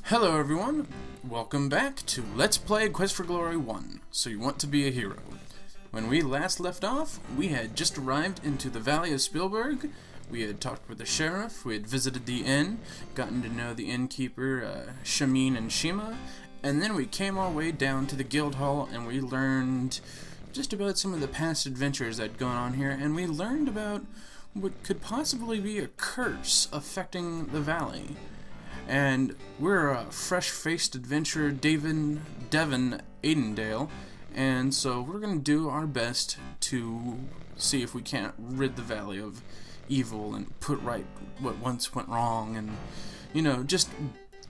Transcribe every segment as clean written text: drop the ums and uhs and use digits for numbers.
Hello everyone, welcome back to Let's Play Quest for Glory 1, So You Want to Be a Hero. When we last left off, we had just arrived into the Valley of Spielberg. We had talked with the sheriff, we had visited the inn, gotten to know the innkeeper, Shamin and Shima, and then we came our way down to the guild hall and we learned just about some of the past adventures that had gone on here, and we learned about what could possibly be a curse affecting the valley. And we're a fresh-faced adventurer, Devin Aidendale, and so we're going to do our best to see if we can't rid the valley of evil and put right what once went wrong and, you know, just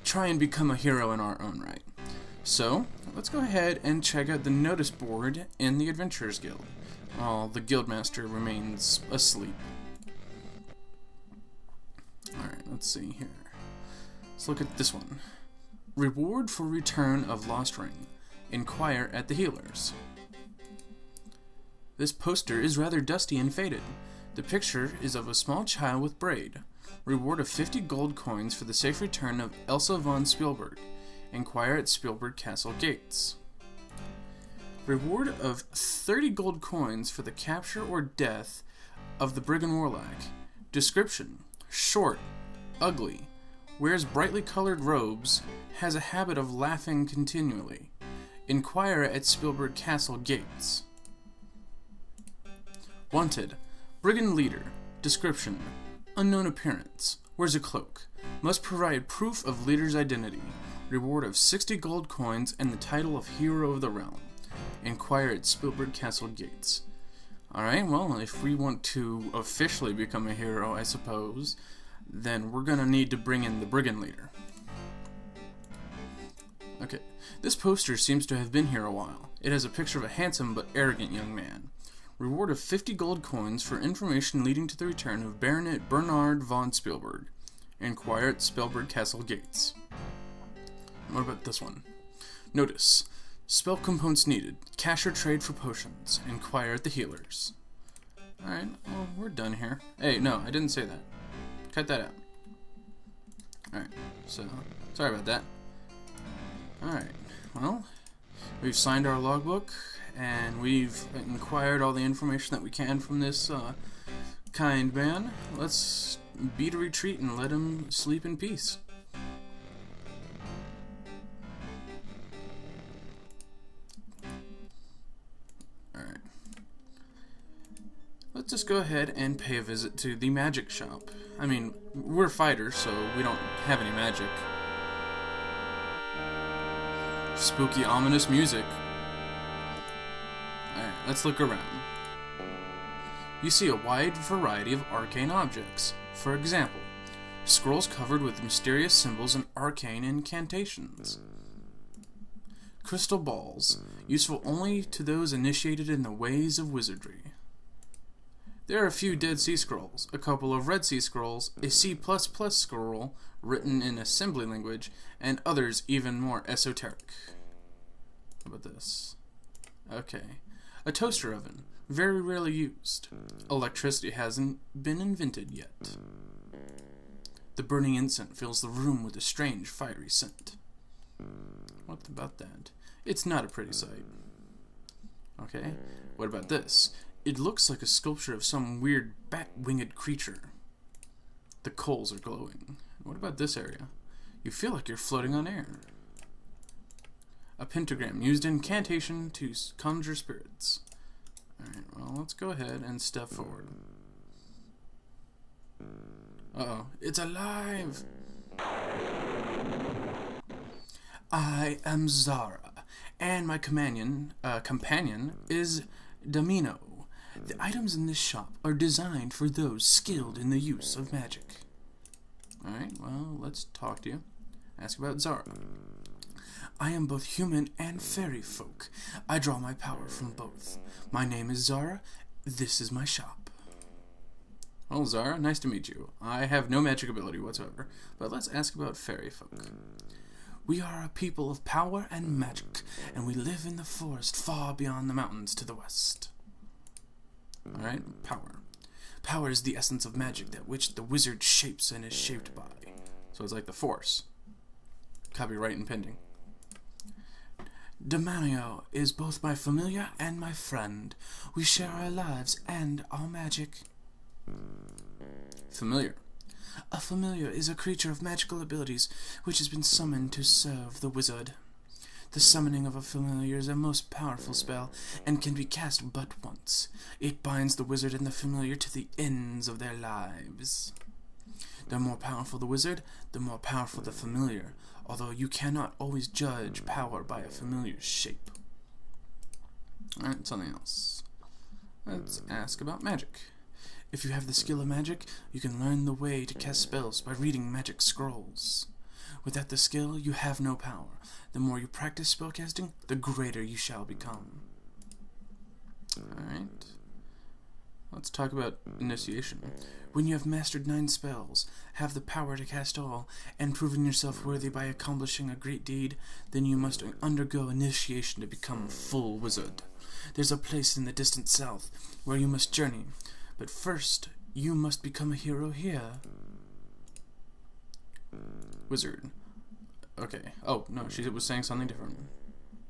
try and become a hero in our own right. So, let's go ahead and check out the notice board in the Adventurers Guild, while the Guildmaster remains asleep. Alright, let's see here. Let's look at this one. Reward for return of lost ring. Inquire at the healers. This poster is rather dusty and faded. The picture is of a small child with braid. Reward of 50 gold coins for the safe return of Elsa von Spielberg. Inquire at Spielberg Castle gates. Reward of 30 gold coins for the capture or death of the Brigand Warlock. Description: short, ugly, wears brightly colored robes, has a habit of laughing continually. Inquire at Spielberg Castle gates. Wanted: brigand leader. Description: unknown appearance, wears a cloak, must provide proof of leader's identity. Reward of 60 gold coins and the title of Hero of the Realm. Inquire at Spielberg Castle gates. Alright, well, if we want to officially become a hero, I suppose, then we're gonna need to bring in the brigand leader. Okay, this poster seems to have been here a while. It has a picture of a handsome but arrogant young man. Reward of 50 gold coins for information leading to the return of Baronet Bernard von Spielberg. Inquire at Spielberg Castle gates. What about this one? Notice: spell components needed. Cash or trade for potions. Inquire at the healers. Alright, well, we're done here. Hey, no, I didn't say that. Cut that out. Alright, so, sorry about that. Alright, well, we've signed our logbook, and we've inquired all the information that we can from this kind man. Let's beat a retreat and let him sleep in peace. Alright. Let's just go ahead and pay a visit to the magic shop. I mean, we're fighters, so we don't have any magic. Spooky, ominous music. Alright, let's look around. You see a wide variety of arcane objects. For example, scrolls covered with mysterious symbols and arcane incantations. Crystal balls, useful only to those initiated in the ways of wizardry. There are a few Dead Sea Scrolls, a couple of Red Sea Scrolls, a C++ scroll written in assembly language, and others even more esoteric. How about this? Okay. A toaster oven, very rarely used. Electricity hasn't been invented yet. The burning incense fills the room with a strange fiery scent. What about that? It's not a pretty sight. Okay. What about this? It looks like a sculpture of some weird bat-winged creature. The coals are glowing. What about this area? You feel like you're floating on air. A pentagram used in incantation to conjure spirits. Alright, well, let's go ahead and step forward. Uh-oh, it's alive! I am Zara, and my companion is Domino. The items in this shop are designed for those skilled in the use of magic. Alright, well, let's talk to you. Ask about Zara. I am both human and fairy folk. I draw my power from both. My name is Zara. This is my shop. Well, Zara, nice to meet you. I have no magic ability whatsoever, but let's ask about fairy folk. We are a people of power and magic, and we live in the forest far beyond the mountains to the west. Alright, power. Power is the essence of magic that which the wizard shapes and is shaped by. So it's like the Force. Copyright and pending. Demanio is both my familiar and my friend. We share our lives and our magic. Familiar. A familiar is a creature of magical abilities which has been summoned to serve the wizard. The summoning of a familiar is a most powerful spell and can be cast but once. It binds the wizard and the familiar to the ends of their lives. The more powerful the wizard, the more powerful the familiar, although you cannot always judge power by a familiar's shape. Alright, something else. Let's ask about magic. If you have the skill of magic, you can learn the way to cast spells by reading magic scrolls. Without the skill, you have no power. The more you practice spellcasting, the greater you shall become. Alright. Let's talk about initiation. When you have mastered 9 spells, have the power to cast all, and proven yourself worthy by accomplishing a great deed, then you must undergo initiation to become a full wizard. There's a place in the distant south where you must journey, but first you must become a hero here. Wizard. Okay. Oh, no, she was saying something different.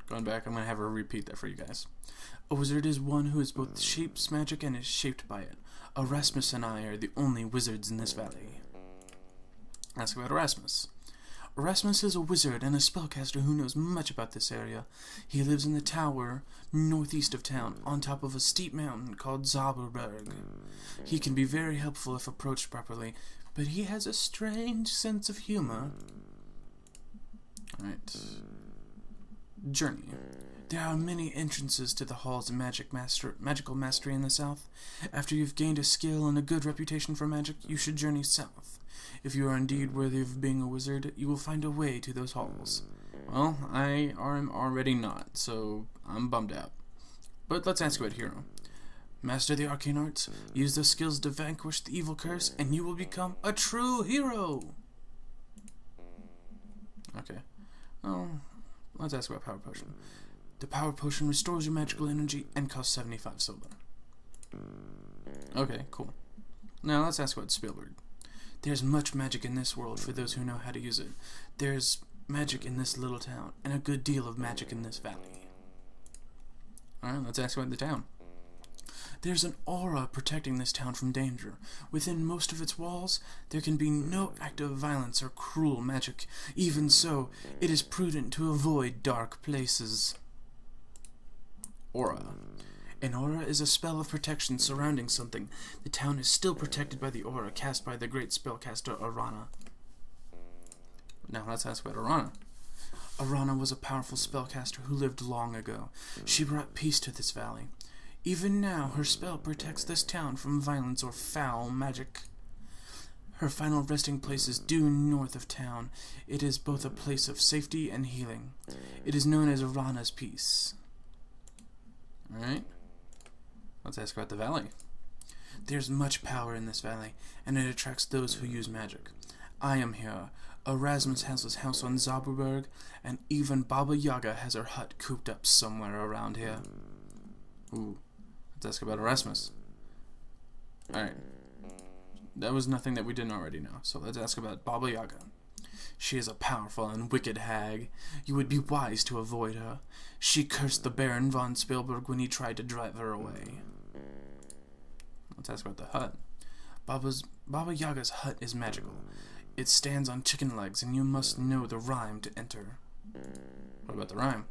Going back, I'm going to have her repeat that for you guys. A wizard is one who is both shapes magic and is shaped by it. Erasmus and I are the only wizards in this valley. Ask about Erasmus. Erasmus is a wizard and a spellcaster who knows much about this area. He lives in the tower northeast of town, on top of a steep mountain called Zauberberg. He can be very helpful if approached properly, but he has a strange sense of humor. Alright. Journey. There are many entrances to the halls of magical mastery in the south. After you've gained a skill and a good reputation for magic, you should journey south. If you are indeed worthy of being a wizard, you will find a way to those halls. Well, I am already not, so I'm bummed out. But let's ask about hero. Master the arcane arts, use those skills to vanquish the evil curse, and you will become a true hero! Okay. Well, let's ask about power potion. The power potion restores your magical energy and costs 75 silver. Okay, cool. Now let's ask about Spielberg. There's much magic in this world for those who know how to use it. There's magic in this little town, and a good deal of magic in this valley. Alright, let's ask about the town. There's an aura protecting this town from danger. Within most of its walls, there can be no active violence or cruel magic. Even so, it is prudent to avoid dark places. Aura. An aura is a spell of protection surrounding something. The town is still protected by the aura cast by the great spellcaster Arana. Now let's ask about Arana. Arana was a powerful spellcaster who lived long ago. She brought peace to this valley. Even now, her spell protects this town from violence or foul magic. Her final resting place is due north of town. It is both a place of safety and healing. It is known as Arana's Peace. Alright. Let's ask about the valley. There's much power in this valley, and it attracts those who use magic. I am here. Erasmus has his house on Zauberberg, and even Baba Yaga has her hut cooped up somewhere around here. Ooh. Let's ask about Erasmus. Alright. That was nothing that we didn't already know, so let's ask about Baba Yaga. She is a powerful and wicked hag. You would be wise to avoid her. She cursed the Baron von Spielberg when he tried to drive her away. Let's ask about the hut. Baba Yaga's hut is magical. It stands on chicken legs, and you must know the rhyme to enter. What about the rhyme?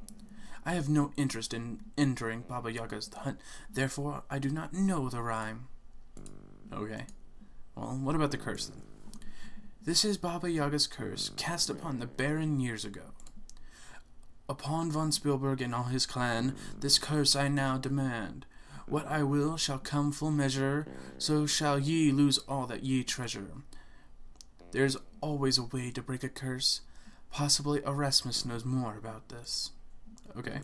I have no interest in entering Baba Yaga's hut, therefore I do not know the rhyme. Okay. Well, what about the curse then? This is Baba Yaga's curse, cast upon the Baron years ago. Upon von Spielberg and all his clan, this curse I now demand. What I will shall come full measure, so shall ye lose all that ye treasure. There's always a way to break a curse. Possibly Erasmus knows more about this. Okay.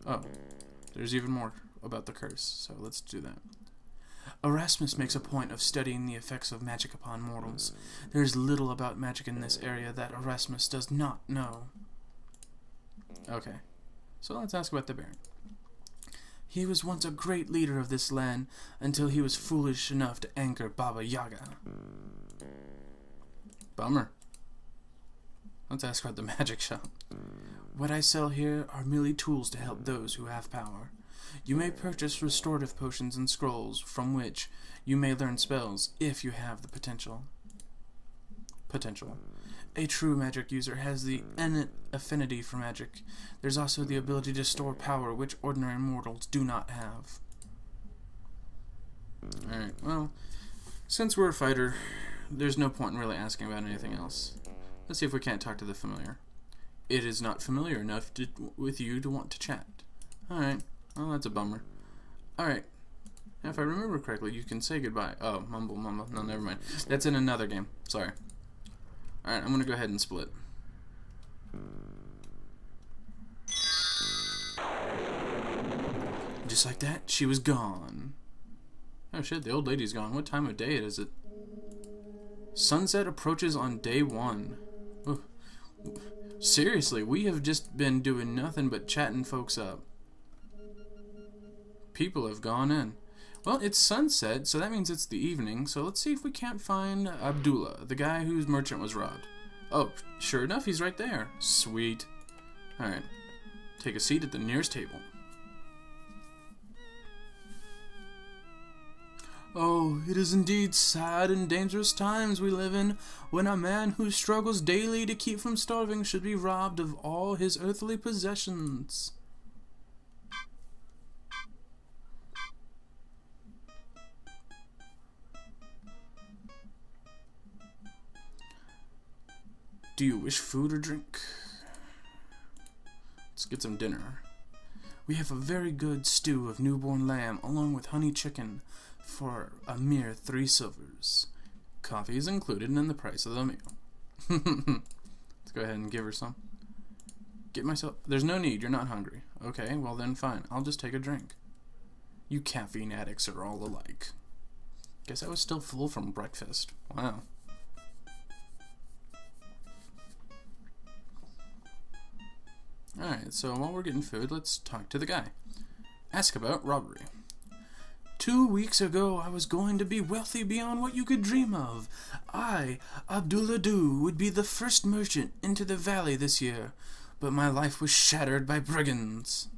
Oh, there's even more about the curse, so let's do that. Erasmus makes a point of studying the effects of magic upon mortals. There is little about magic in this area that Erasmus does not know. Okay, so let's ask about the Baron. He was once a great leader of this land until he was foolish enough to anger Baba Yaga. Bummer. Let's ask about the magic shop. What I sell here are merely tools to help those who have power. You may purchase restorative potions and scrolls, from which you may learn spells if you have the potential. A true magic user has the innate affinity for magic. There's also the ability to store power, which ordinary mortals do not have. Alright, well, since we're a fighter, there's no point in really asking about anything else. Let's see if we can't talk to the familiar. It is not familiar enough with you to want to chat. Alright, well, that's a bummer. Alright, if I remember correctly, you can say goodbye. Oh, mumble. No, never mind. That's in another game. Sorry. Alright, I'm gonna go ahead and split. Just like that, she was gone. Oh shit, the old lady's gone. What time of day is it? Sunset approaches on day 1. Ooh. Seriously, we have just been doing nothing but chatting folks up. People have gone in. Well, it's sunset, so that means it's the evening, so let's see if we can't find Abdullah, the guy whose merchant was robbed. Oh, sure enough, he's right there. Sweet. Alright. Take a seat at the nearest table. Oh, it is indeed sad and dangerous times we live in, when a man who struggles daily to keep from starving should be robbed of all his earthly possessions. Do you wish food or drink? Let's get some dinner. We have a very good stew of newborn lamb along with honey chicken for a mere 3 silvers. Coffee is included in the price of the meal. Let's go ahead and give her some. Get myself... There's no need, you're not hungry. Okay, well then fine, I'll just take a drink. You caffeine addicts are all alike. Guess I was still full from breakfast. Wow. Alright, so while we're getting food, let's talk to the guy. Ask about robbery. 2 weeks ago, I was going to be wealthy beyond what you could dream of. I, Abdullah Du, would be the first merchant into the valley this year, but my life was shattered by brigands.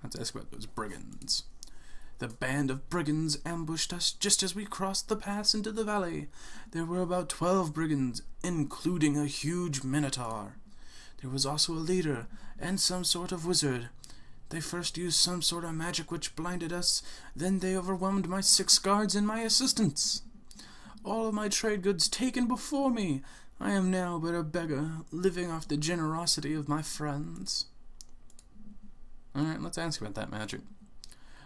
Let's ask about those brigands. The band of brigands ambushed us just as we crossed the pass into the valley. There were about 12 brigands, including a huge minotaur. There was also a leader, and some sort of wizard. They first used some sort of magic which blinded us, then they overwhelmed my 6 guards and my assistants. All of my trade goods taken before me. I am now but a beggar, living off the generosity of my friends. Alright, let's ask about that magic.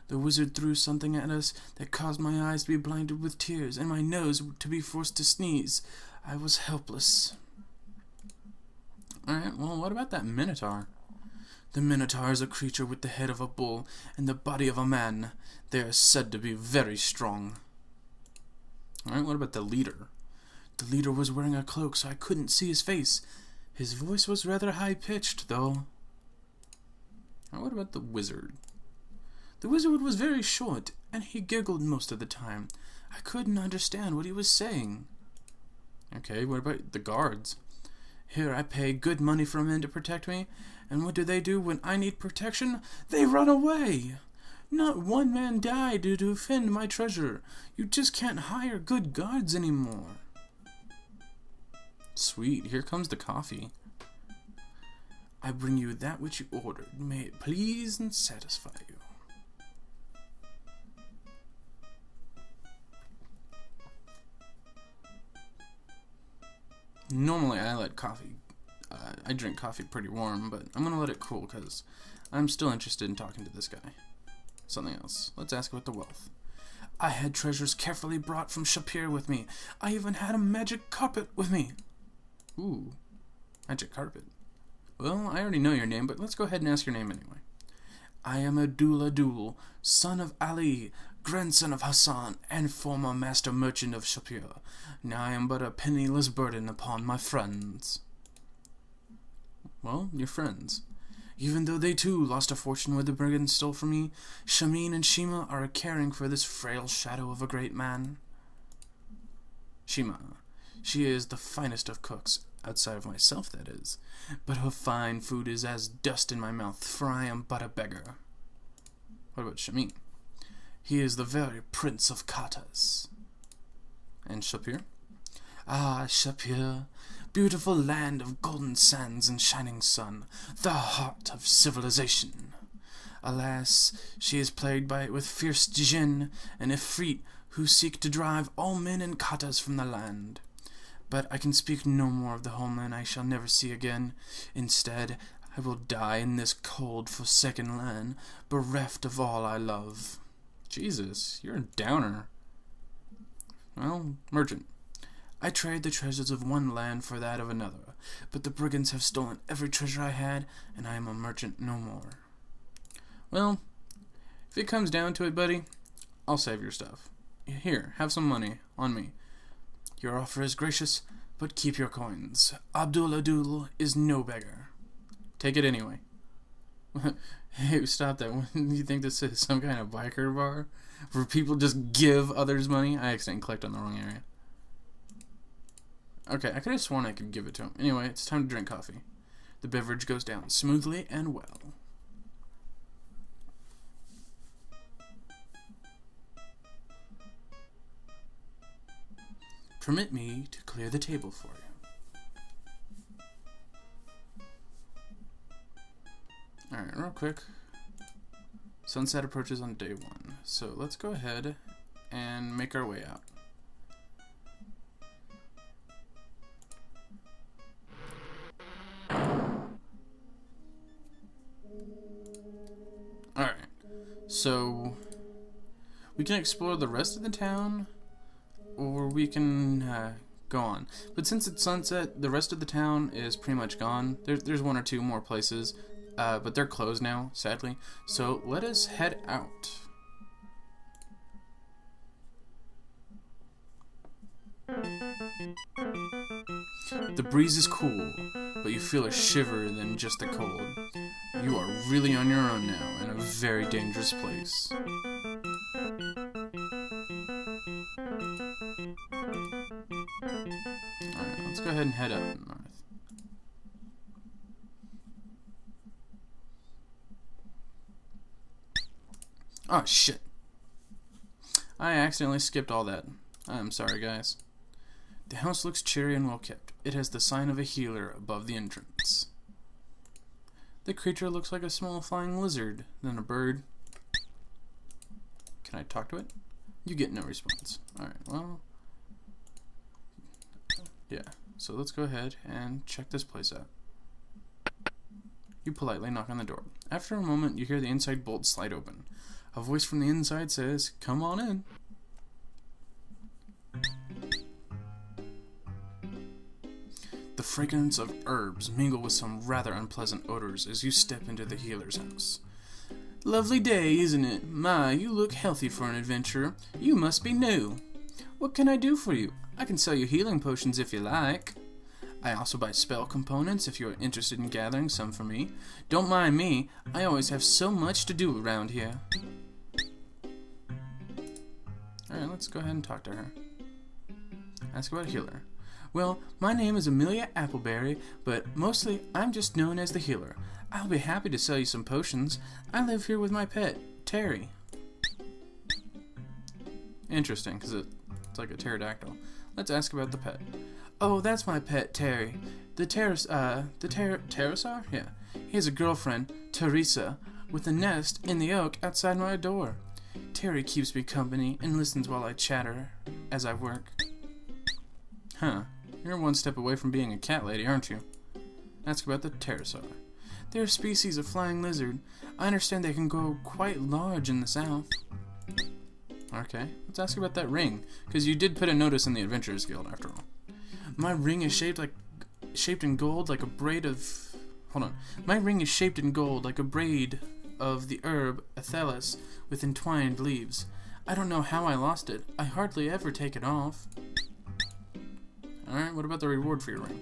The wizard threw something at us that caused my eyes to be blinded with tears, and my nose to be forced to sneeze. I was helpless. Alright, well, what about that minotaur? The minotaur is a creature with the head of a bull and the body of a man. They are said to be very strong. Alright, what about the leader? The leader was wearing a cloak, so I couldn't see his face. His voice was rather high-pitched, though. Alright, what about the wizard? The wizard was very short, and he giggled most of the time. I couldn't understand what he was saying. Okay, what about the guards? Here I pay good money for men to protect me, and what do when I need protection? They run away! Not one man died to defend my treasure. You just can't hire good guards anymore. Sweet, here comes the coffee. I bring you that which you ordered. May it please and satisfy you. Normally I let coffee, I drink coffee pretty warm, but I'm gonna let it cool because I'm still interested in talking to this guy. Something else. Let's ask about the wealth. I had treasures carefully brought from Shapir with me. I even had a magic carpet with me. Ooh, magic carpet. Well, I already know your name, but let's go ahead and ask your name anyway. I am Abdullah Du, son of Ali, grandson of Hassan, and former master merchant of Shapir. Now I am but a penniless burden upon my friends. Well, your friends. Even though they too lost a fortune where the brigands stole from me, Shamin and Shima are caring for this frail shadow of a great man. Shima. She is the finest of cooks, outside of myself, that is. But her fine food is as dust in my mouth, for I am but a beggar. What about Shamin? He is the very prince of katas. And Shapir? Ah, Shapir, beautiful land of golden sands and shining sun, the heart of civilization. Alas, she is plagued with fierce jinn and ifrit who seek to drive all men and katas from the land. But I can speak no more of the homeland I shall never see again. Instead, I will die in this cold, forsaken land, bereft of all I love. Jesus, you're a downer. Well, merchant. I trade the treasures of one land for that of another, but the brigands have stolen every treasure I had, and I am a merchant no more. Well, if it comes down to it, buddy, I'll save your stuff. Here, have some money on me. Your offer is gracious, but keep your coins. Abdul Adul is no beggar. Take it anyway. Hey, stop that. You think this is some kind of biker bar where people just give others money? I accidentally clicked on the wrong area. Okay, I could have sworn I could give it to him. Anyway, it's time to drink coffee. The beverage goes down smoothly and well. Permit me to clear the table for you. Alright, real quick. Sunset approaches on day 1. So let's go ahead and make our way out. Alright, so we can explore the rest of the town, or we can go on. But since it's sunset, the rest of the town is pretty much gone. There's one or two more places, but they're closed now, sadly. So let us head out. The breeze is cool, but you feel a shiver than just the cold. You are really on your own now, in a very dangerous place. Alright, let's go ahead and head up north. Oh, shit. I accidentally skipped all that. I'm sorry, guys. The house looks cheery and well kept. It has the sign of a healer above the entrance. The creature looks like a small flying lizard, then a bird. Can I talk to it? You get no response. Alright, well... yeah, so let's go ahead and check this place out. You politely knock on the door. After a moment, you hear the inside bolt slide open. A voice from the inside says, "Come on in." The fragrance of herbs mingle with some rather unpleasant odors as you step into the healer's house. Lovely day, isn't it? My, you look healthy for an adventurer. You must be new. What can I do for you? I can sell you healing potions if you like. I also buy spell components if you are interested in gathering some for me. Don't mind me, I always have so much to do around here. Alright, let's go ahead and talk to her. Ask about a healer. Well, my name is Amelia Appleberry, but mostly I'm just known as the healer. I'll be happy to sell you some potions. I live here with my pet, Terry. Interesting, because it's like a pterodactyl. Let's ask about the pet. Oh, that's my pet, Terry. The pterosaur? Yeah. He has a girlfriend, Teresa, with a nest in the oak outside my door. Terry keeps me company and listens while I chatter as I work. Huh. You're one step away from being a cat lady, aren't you? Ask about the pterosaur. They're a species of flying lizard. I understand they can grow quite large in the south. Okay, let's ask about that ring, because you did put a notice in the Adventurers Guild after all. My ring is shaped in gold like a braid of... Hold on. My ring is shaped in gold like a braid of the herb Athelis with entwined leaves. I don't know how I lost it. I hardly ever take it off. Alright, what about the reward for your ring?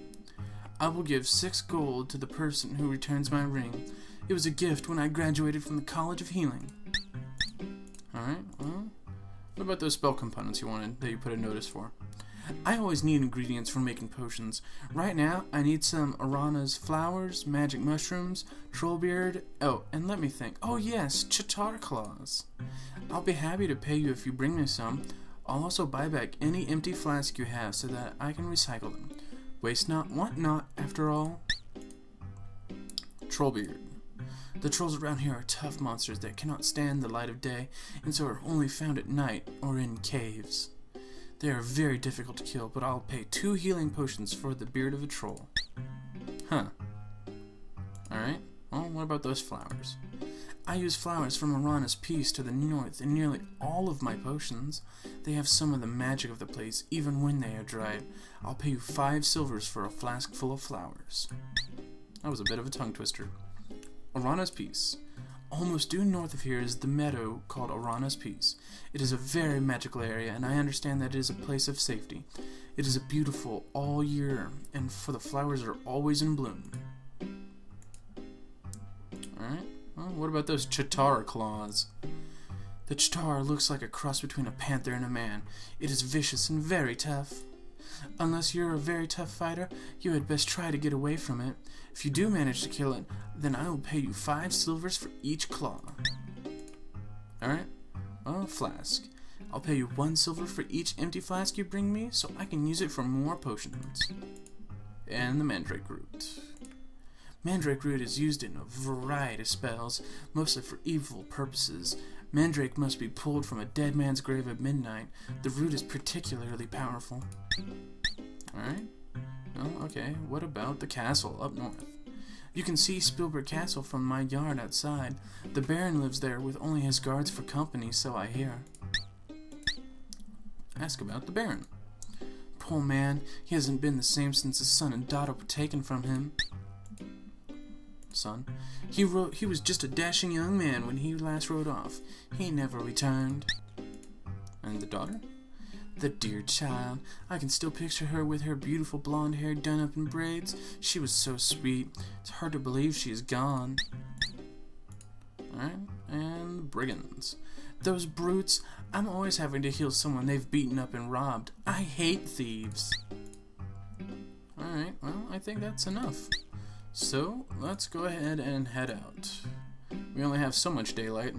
I will give 6 gold to the person who returns my ring. It was a gift when I graduated from the College of Healing. Alright, well... What about those spell components you wanted that you put a notice for? I always need ingredients for making potions. Right now, I need some Arana's flowers, magic mushrooms, trollbeard, oh, and let me think. Oh yes, Chatar claws. I'll be happy to pay you if you bring me some. I'll also buy back any empty flask you have so that I can recycle them. Waste not, want not, after all. Trollbeard. The trolls around here are tough monsters that cannot stand the light of day, and so are only found at night or in caves. They are very difficult to kill, but I'll pay 2 healing potions for the beard of a troll. Huh. Alright, well, what about those flowers? I use flowers from Arana's Peace to the north in nearly all of my potions. They have some of the magic of the place, even when they are dried. I'll pay you 5 silvers for a flask full of flowers. That was a bit of a tongue twister. Arana's Peace. Almost due north of here is the meadow called Arana's Peace. It is a very magical area, and I understand that it is a place of safety. It is beautiful all year, and for the flowers are always in bloom. Alright, well, what about those Chatar claws? The Chatar looks like a cross between a panther and a man. It is vicious and very tough. Unless you're a very tough fighter, you had best try to get away from it. If you do manage to kill it, then I will pay you 5 silvers for each claw. Alright, well, flask. I'll pay you 1 silver for each empty flask you bring me, so I can use it for more potions. And the mandrake root. Mandrake root is used in a variety of spells, mostly for evil purposes. Mandrake must be pulled from a dead man's grave at midnight. The root is particularly powerful. Alright. Well, okay. What about the castle up north? You can see Spielberg Castle from my yard outside. The Baron lives there with only his guards for company, so I hear. Ask about the Baron. Poor man, he hasn't been the same since his son and daughter were taken from him. Son. He was just a dashing young man when he last rode off. He never returned. And the daughter? The dear child. I can still picture her with her beautiful blonde hair done up in braids. She was so sweet. It's hard to believe she is gone. Alright, and the brigands. Those brutes. I'm always having to heal someone they've beaten up and robbed. I hate thieves. Alright, well, I think that's enough. So, let's go ahead and head out. We only have so much daylight.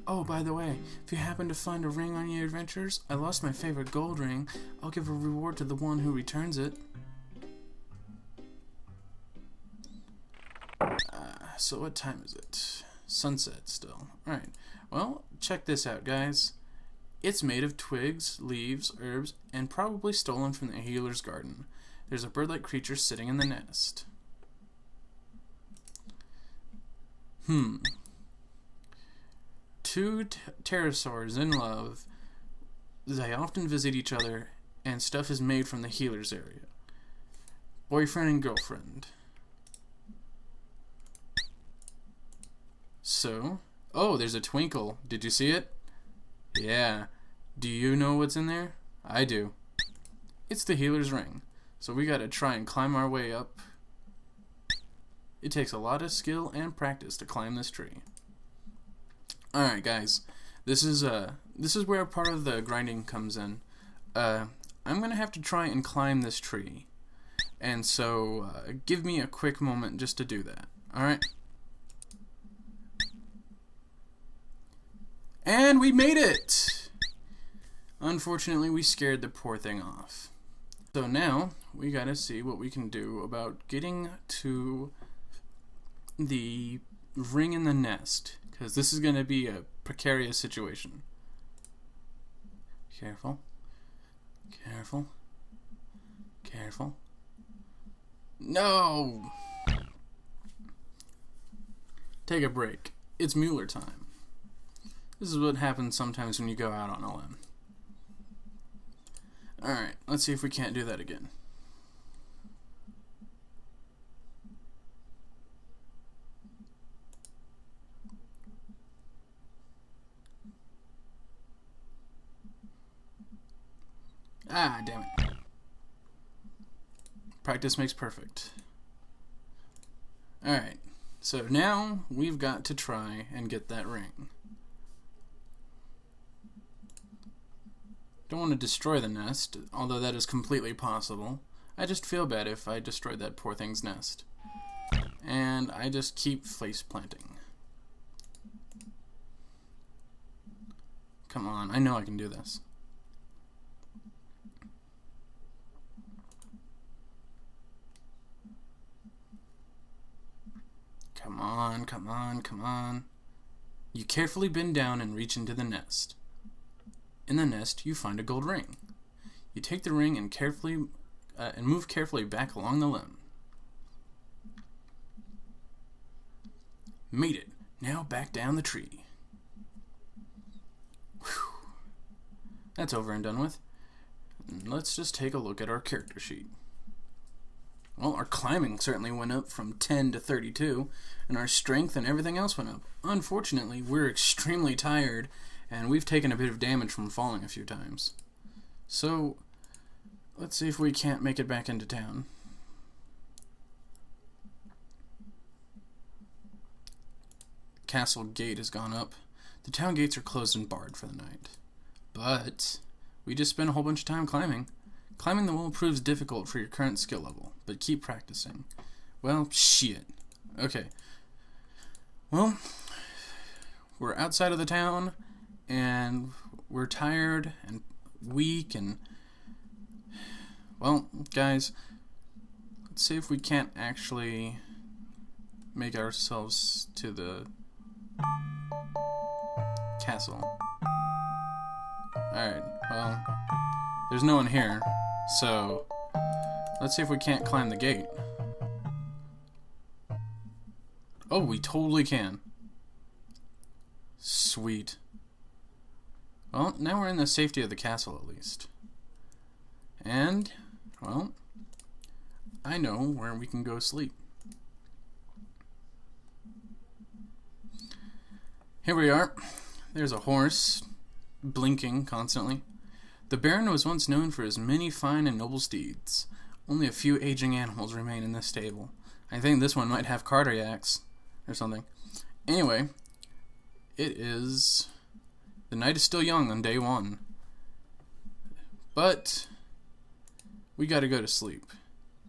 Oh, by the way, if you happen to find a ring on your adventures, I lost my favorite gold ring. I'll give a reward to the one who returns it. So what time is it? Sunset still. Alright, well, check this out, guys. It's made of twigs, leaves, herbs, and probably stolen from the healer's garden. There's a bird-like creature sitting in the nest. Two pterosaurs in love. They often visit each other, and stuff is made from the healer's area. Boyfriend and girlfriend. So, oh, there's a twinkle. Did you see it? Yeah. Do you know what's in there? I do. It's the healer's ring. So we gotta try and climb our way up. It takes a lot of skill and practice to climb this tree. Alright guys, this is where part of the grinding comes in. I'm gonna have to try and climb this tree. And so, give me a quick moment just to do that. Alright? And we made it! Unfortunately, we scared the poor thing off. So now, we gotta see what we can do about getting to the ring in the nest, because this is gonna be a precarious situation. Careful. Careful. Careful. No! Take a break. It's Mueller time. This is what happens sometimes when you go out on a limb. Alright, let's see if we can't do that again. Ah, damn it. Practice makes perfect. Alright, so now we've got to try and get that ring. Don't want to destroy the nest, although that is completely possible. I just feel bad if I destroyed that poor thing's nest. And I just keep face planting. Come on, I know I can do this. Come on, come on, come on. You carefully bend down and reach into the nest. In the nest, you find a gold ring. You take the ring and move carefully back along the limb. Made it. Now back down the tree. Whew. That's over and done with. Let's just take a look at our character sheet. Well, our climbing certainly went up from 10 to 32, and our strength and everything else went up. Unfortunately, we're extremely tired, and we've taken a bit of damage from falling a few times. So, let's see if we can't make it back into town. Castle gate has gone up. The town gates are closed and barred for the night. But we just spent a whole bunch of time climbing. Climbing the wall proves difficult for your current skill level, but keep practicing. Well, shit. Okay. Well, we're outside of the town, and we're tired and weak, and well, guys, let's see if we can't actually make ourselves to the castle. Alright, well, there's no one here, so let's see if we can't climb the gate. Oh, we totally can. Sweet. Well, now we're in the safety of the castle at least. And, well, I know where we can go sleep. Here we are. There's a horse, blinking constantly. The Baron was once known for his many fine and noble steeds. Only a few aging animals remain in this stable. I think this one might have cardiacs or something. Anyway, the night is still young on day one. But we gotta go to sleep.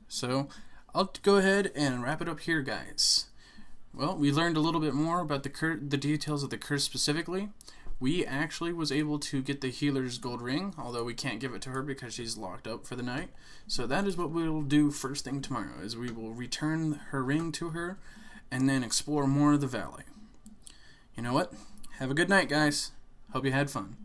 So I'll go ahead and wrap it up here, guys. Well, we learned a little bit more about the details of the curse specifically. We actually was able to get the healer's gold ring, although we can't give it to her because she's locked up for the night. So that is what we will do first thing tomorrow, is we will return her ring to her and then explore more of the valley. You know what? Have a good night, guys. Hope you had fun.